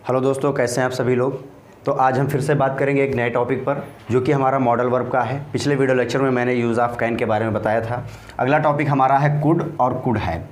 Hello दोस्तों, कैसे हैं आप सभी लोग। तो आज हम फिर से बात करेंगे एक नए टॉपिक पर जो कि हमारा मॉडल वर्ब का है। पिछले वीडियो लेक्चर में मैंने यूज़ ऑफ कैन के बारे में बताया था। अगला टॉपिक हमारा है कुड और कुड हैव।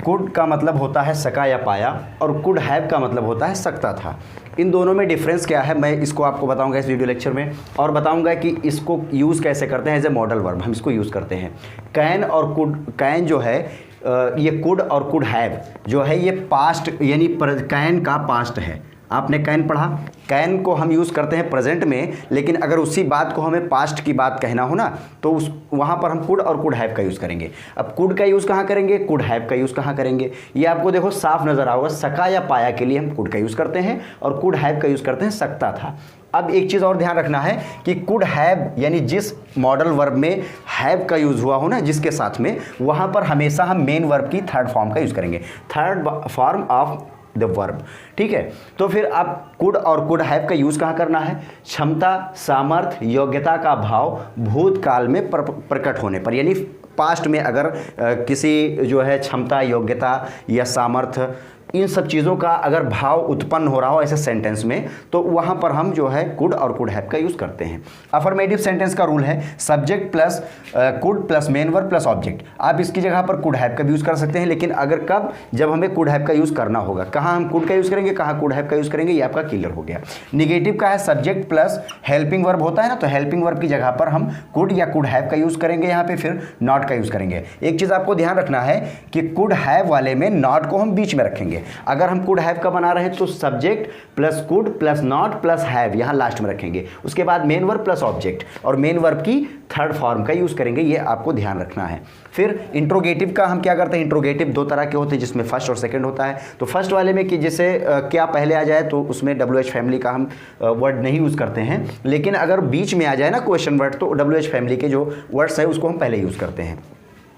कुड का मतलब होता है सका या पाया और कुड हैव का मतलब होता है सकता था। इन दोनों में डिफरेंस क्या है मैं इसको आपको बताऊंगा इस वीडियो लेक्चर में, और बताऊंगा कि इसको यूज़ कैसे करते हैं एज ए मॉडल वर्ब। हम इसको यूज़ करते हैं। कैन और कुड, कैन जो है ये कुड और कुड हैव जो है ये पास्ट यानी कैन का पास्ट है। आपने कैन पढ़ा, कैन को हम यूज़ करते हैं प्रेजेंट में, लेकिन अगर उसी बात को हमें पास्ट की बात कहना हो ना तो उस वहाँ पर हम कुड और कुड हैव का यूज़ करेंगे। अब कुड का यूज़ कहाँ करेंगे, कुड हैव का यूज़ कहाँ करेंगे, ये आपको देखो साफ नज़र आओगे। सका या पाया के लिए हम कुड का यूज़ करते हैं और कुड हैव का यूज़ करते हैं सकता था। अब एक चीज़ और ध्यान रखना है कि कुड हैव यानी जिस मॉडल वर्ब में हैव का यूज़ हुआ हो ना जिसके साथ में, वहाँ पर हमेशा हम मेन वर्ब की थर्ड फॉर्म का यूज़ करेंगे, third form of the verb. ठीक है, तो फिर आप कुड और कुड हैव का यूज़ कहाँ करना है, क्षमता, सामर्थ्य, योग्यता का भाव भूतकाल में प्रकट होने पर, यानी पास्ट में अगर किसी जो है क्षमता, योग्यता या सामर्थ्य, इन सब चीज़ों का अगर भाव उत्पन्न हो रहा हो ऐसे सेंटेंस में, तो वहाँ पर हम जो है कुड और कुड हैव का यूज़ करते हैं। अफर्मेटिव सेंटेंस का रूल है subject plus could plus main verb plus object. आप इसकी जगह पर कुड हैव का भी यूज़ कर सकते हैं, लेकिन अगर कब, जब हमें कुड हैव का यूज़ करना होगा। कहाँ हम कुड का यूज़ करेंगे, कहाँ कुड हैव का यूज़ करेंगे, ये आपका क्लियर हो गया। निगेटिव का है सब्जेक्ट प्लस हेल्पिंग वर्ब होता है ना, तो हेल्पिंग वर्ब की जगह पर हम कुड या कुड हैव का यूज़ करेंगे, यहाँ पे फिर नॉट का यूज़ करेंगे। एक चीज़ आपको ध्यान रखना है कि कुड हैव वाले में नॉट को हम बीच में रखेंगे। अगर हम कुड हैव का बना रहे हैं तो subject plus could plus not plus have यहाँ लास्ट में रखेंगे। उसके बाद मेन वर्ब प्लस ऑब्जेक्ट और मेन वर्ब की थर्ड फॉर्म का यूज़ करेंगे, ये आपको ध्यान रखना है। फिर इंट्रोगेटिव का हम क्या करते हैं, इंट्रोगेटिव दो तरह के होते हैं जिसमें फर्स्ट और सेकंड होता है। तो फर्स्ट वाले में कि जैसे क्या पहले आ जाए तो उसमें WH फैमिली का हम वर्ड नहीं यूज़ करते हैं, लेकिन अगर बीच में आ जाए ना क्वेश्चन वर्ड तो WH फैमिली के जो वर्ड्स है उसको हम पहले यूज़ करते हैं।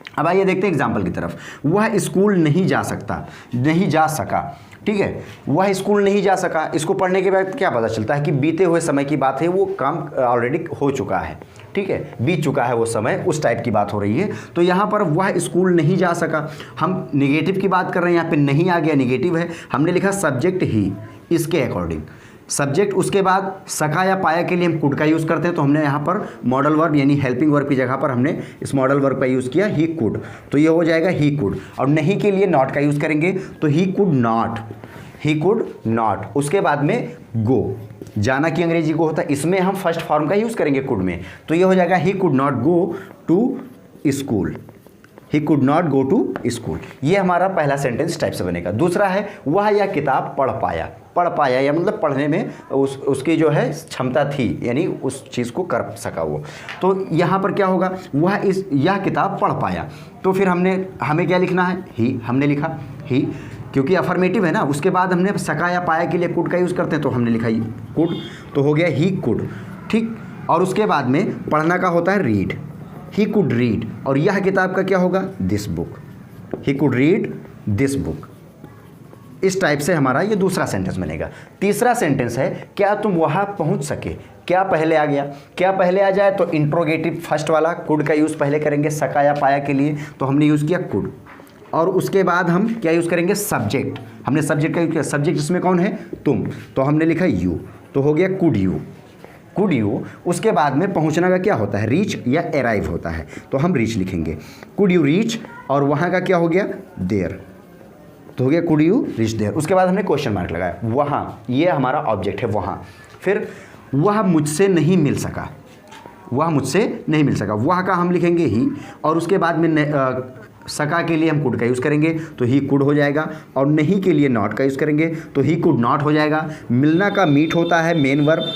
अब आइए देखते हैं एग्जाम्पल की तरफ। वह स्कूल नहीं जा सकता, नहीं जा सका। ठीक है, वह स्कूल नहीं जा सका, इसको पढ़ने के बाद क्या पता चलता है कि बीते हुए समय की बात है, वो काम ऑलरेडी हो चुका है। ठीक है, बीत चुका है वो समय, उस टाइप की बात हो रही है। तो यहाँ पर वह स्कूल नहीं जा सका, हम निगेटिव की बात कर रहे हैं, यहाँ पे नहीं आ गया, निगेटिव है। हमने लिखा सब्जेक्ट ही, इसके अकॉर्डिंग सब्जेक्ट, उसके बाद सका या पाया के लिए हम कुड का यूज़ करते हैं, तो हमने यहाँ पर मॉडल वर्ब यानी हेल्पिंग वर्ब की जगह पर हमने इस मॉडल वर्ब का यूज़ किया ही कुड, तो ये हो जाएगा ही कुड। और नहीं के लिए नॉट का यूज़ करेंगे तो ही could not, he could not. उसके बाद में गो, जाना की अंग्रेजी को होता है, इसमें हम फर्स्ट फॉर्म का यूज़ करेंगे कुड में, तो ये हो जाएगा he could not go to school, he could not go to school. ये हमारा पहला सेंटेंस टाइप से बनेगा। दूसरा है वह यह किताब पढ़ पाया, पढ़ पाया या मतलब पढ़ने में उसकी जो है क्षमता थी, यानी उस चीज़ को कर सका वो। तो यहाँ पर क्या होगा, वह यह किताब पढ़ पाया, तो फिर हमें क्या लिखना है, ही, हमने लिखा ही क्योंकि अफर्मेटिव है ना। उसके बाद हमने सका या पाया के लिए कुड का यूज़ करते हैं, तो हमने लिखा ही कुड, तो हो गया ही कुड। ठीक, और उसके बाद में पढ़ना का होता है रीड, ही कुड रीड, और यह किताब का क्या होगा, this book, he could read this book. इस टाइप से हमारा ये दूसरा सेंटेंस बनेगा। तीसरा सेंटेंस है क्या तुम वहाँ पहुँच सके, क्या पहले आ गया, क्या पहले आ जाए तो इंट्रोगेटिव फर्स्ट वाला कुड का यूज़ पहले करेंगे सका या पाया के लिए, तो हमने यूज़ किया कुड। और उसके बाद हम क्या यूज़ करेंगे, सब्जेक्ट, हमने सब्जेक्ट का यूज़ किया, सब्जेक्ट इसमें कौन है, तुम, तो हमने लिखा यू, तो हो गया कुड यू, कुड यू। उसके बाद में पहुंचना का क्या होता है, रीच या अराइव होता है, तो हम रीच लिखेंगे, कुड यू रीच, और वहाँ का क्या हो गया, देयर, तो हो गया कुड यू रीच देयर। उसके बाद हमने क्वेश्चन मार्क लगाया, वहाँ, ये हमारा ऑब्जेक्ट है वहाँ। फिर वह मुझसे नहीं मिल सका, वह मुझसे नहीं मिल सका, वह का हम लिखेंगे ही, और उसके बाद में सका के लिए हम कुड का यूज़ करेंगे, तो ही कुड हो जाएगा, और नहीं के लिए नॉट का यूज़ करेंगे, तो ही कुड नॉट हो जाएगा। मिलना का मीट होता है मेन वर्ब,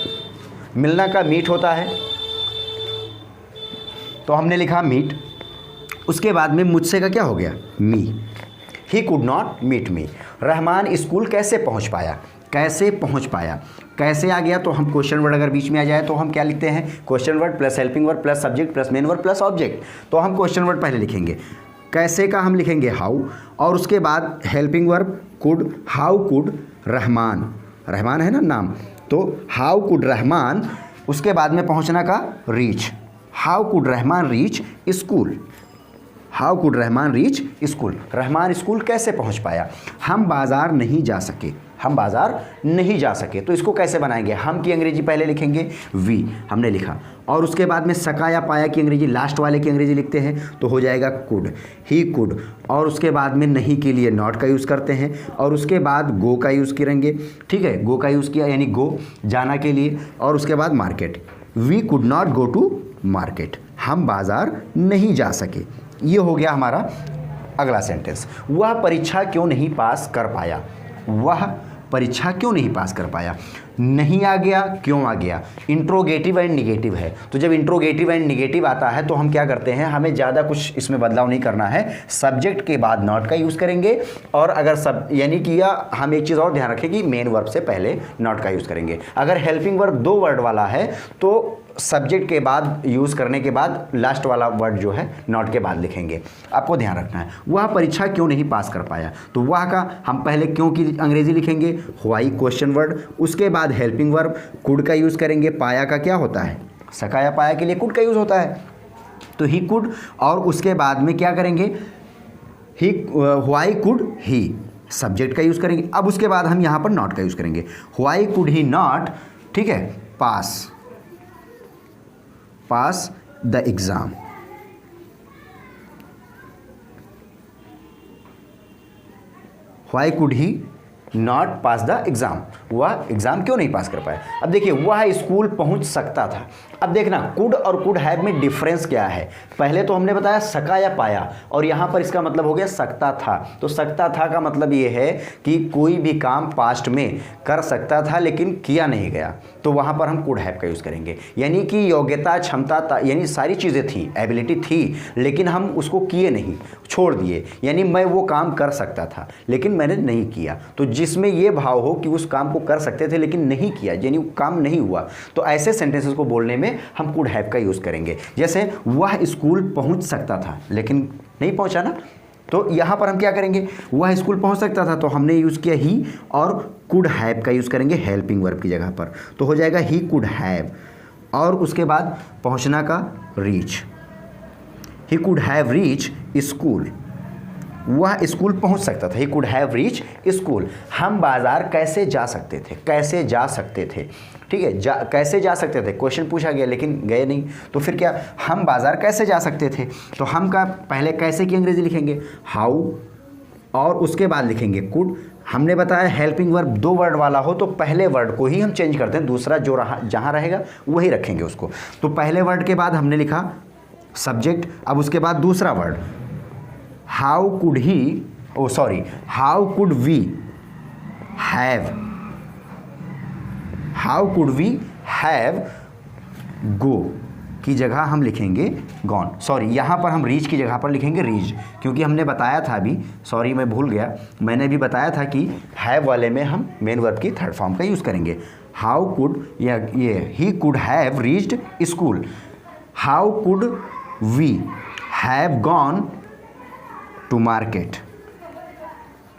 मिलना का मीट होता है, तो हमने लिखा मीट। उसके बाद में मुझसे का क्या हो गया, me, he could not meet me. Rahman school कैसे पहुंच पाया, कैसे पहुंच पाया, कैसे आ गया, तो हम क्वेश्चन वर्ड अगर बीच में आ जाए तो हम क्या लिखते हैं, question word plus helping word plus subject plus main word plus object, तो हम क्वेश्चन वर्ड पहले लिखेंगे, कैसे का हम लिखेंगे हाउ, और उसके बाद helping verb could, how could Rahman, Rahman है ना नाम, तो हाउ कुड रहमान। उसके बाद में पहुंचना का reach, how could Rahman reach school, how could Rahman reach school, Rahman school कैसे पहुंच पाया, हम बाज़ार नहीं जा सके, हम बाज़ार नहीं जा सके। तो इसको कैसे बनाएंगे, हम की अंग्रेजी पहले लिखेंगे वी, हमने लिखा, और उसके बाद में सका या पाया की अंग्रेजी लास्ट वाले की अंग्रेजी लिखते हैं तो हो जाएगा कुड, ही कुड, और उसके बाद में नहीं के लिए नॉट का यूज़ करते हैं, और उसके बाद गो का यूज़ करेंगे। ठीक है, गो का यूज़ किया यानी गो, जाना के लिए, और उसके बाद market, we could not go to market, हम बाज़ार नहीं जा सके। ये हो गया हमारा अगला सेंटेंस। वह परीक्षा क्यों नहीं पास कर पाया, वह परीक्षा क्यों नहीं पास कर पाया, नहीं आ गया, क्यों आ गया, इंट्रोगेटिव एंड निगेटिव है। तो जब इंट्रोगेटिव एंड निगेटिव आता है तो हम क्या करते हैं, हमें ज़्यादा कुछ इसमें बदलाव नहीं करना है, सब्जेक्ट के बाद नॉट का यूज़ करेंगे, और अगर सब यानी कि या हम एक चीज़ और ध्यान रखें कि मेन वर्ब से पहले नॉट का यूज़ करेंगे। अगर हेल्पिंग वर्ब 2 वर्ड वाला है तो सब्जेक्ट के बाद यूज़ करने के बाद लास्ट वाला वर्ड जो है नॉट के बाद लिखेंगे, आपको ध्यान रखना है। वह परीक्षा क्यों नहीं पास कर पाया, तो वह का हम पहले क्यों की अंग्रेजी लिखेंगे व्हाई क्वेश्चन वर्ड, उसके बाद हेल्पिंग वर्ब कुड का यूज़ करेंगे, पाया का क्या होता है, सका या पाया के लिए कुड का यूज़ होता है, तो ही कुड, और उसके बाद में क्या करेंगे, ही व्हाई कुड ही, सब्जेक्ट का यूज़ करेंगे। अब उसके बाद हम यहाँ पर नॉट का यूज़ करेंगे, व्हाई कुड ही नॉट, ठीक है, pass the exam, why could he not pass the exam, वह एग्जाम क्यों नहीं पास कर पाया। अब देखिए वह स्कूल पहुंच सकता था, अब देखना कुड और कुड हैव में डिफरेंस क्या है। पहले तो हमने बताया सका या पाया, और यहाँ पर इसका मतलब हो गया सकता था। तो सकता था का मतलब ये है कि कोई भी काम पास्ट में कर सकता था लेकिन किया नहीं गया, तो वहाँ पर हम कुड हैव का यूज़ करेंगे। यानी कि योग्यता, क्षमता, यानी सारी चीज़ें थी, एबिलिटी थी, लेकिन हम उसको किए नहीं, छोड़ दिए। यानी मैं वो काम कर सकता था लेकिन मैंने नहीं किया। तो जिसमें ये भाव हो कि उस काम को कर सकते थे लेकिन नहीं किया, यानी वो काम नहीं हुआ, तो ऐसे सेंटेंसेस को बोलने में हम कुड हैव का यूज़ करेंगे। जैसे वह स्कूल पहुंच सकता था लेकिन नहीं पहुंचा ना, तो यहां पर हम क्या करेंगे, वह स्कूल पहुंच सकता था तो हमने यूज़ किया ही, और कुड हैव का यूज़ करेंगे हेल्पिंग वर्ब की जगह पर, तो हो जाएगा ही कुड हैव, और उसके बाद पहुंचना का reach, he could have reach school, वह स्कूल पहुंच सकता था, ही कुड हैव रीच स्कूल। हम बाज़ार कैसे जा सकते थे, कैसे जा सकते थे, ठीक है, कैसे जा सकते थे, क्वेश्चन पूछा गया लेकिन गए नहीं, तो फिर क्या, हम बाज़ार कैसे जा सकते थे, तो हम का पहले कैसे की अंग्रेजी लिखेंगे हाउ, और उसके बाद लिखेंगे कुड। हमने बताया हेल्पिंग वर्ब 2 वर्ड वाला हो तो पहले वर्ड को ही हम चेंज करते हैं, दूसरा जो जहाँ रहेगा वही रखेंगे उसको। तो पहले वर्ड के बाद हमने लिखा सब्जेक्ट, अब उसके बाद दूसरा word, how could he, oh sorry, how could we have, how could we have go की जगह हम लिखेंगे गॉन, सॉरी यहाँ पर हम रीच की जगह पर लिखेंगे रीच, क्योंकि हमने बताया था अभी, सॉरी मैं भूल गया, मैंने भी बताया था कि हैव वाले में हम मेन वर्ब की थर्ड फॉर्म का यूज़ करेंगे। हाउ कुड, ये he could have reached school, how could we have gone to market,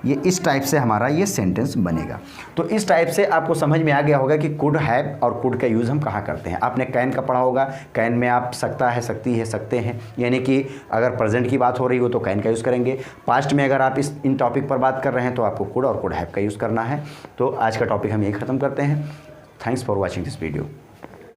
ये इस टाइप से हमारा ये सेंटेंस बनेगा। तो इस टाइप से आपको समझ में आ गया होगा कि कुड हैव और कुड का यूज़ हम कहाँ करते हैं। आपने कैन का पढ़ा होगा, कैन में आप सकता है, सकती है, सकते हैं, यानी कि अगर प्रेजेंट की बात हो रही हो तो कैन का यूज़ करेंगे। पास्ट में अगर आप इन टॉपिक पर बात कर रहे हैं तो आपको कुड और कुड हैव का यूज़ करना है। तो आज का टॉपिक हम यही ख़त्म करते हैं। Thanks for watching this video.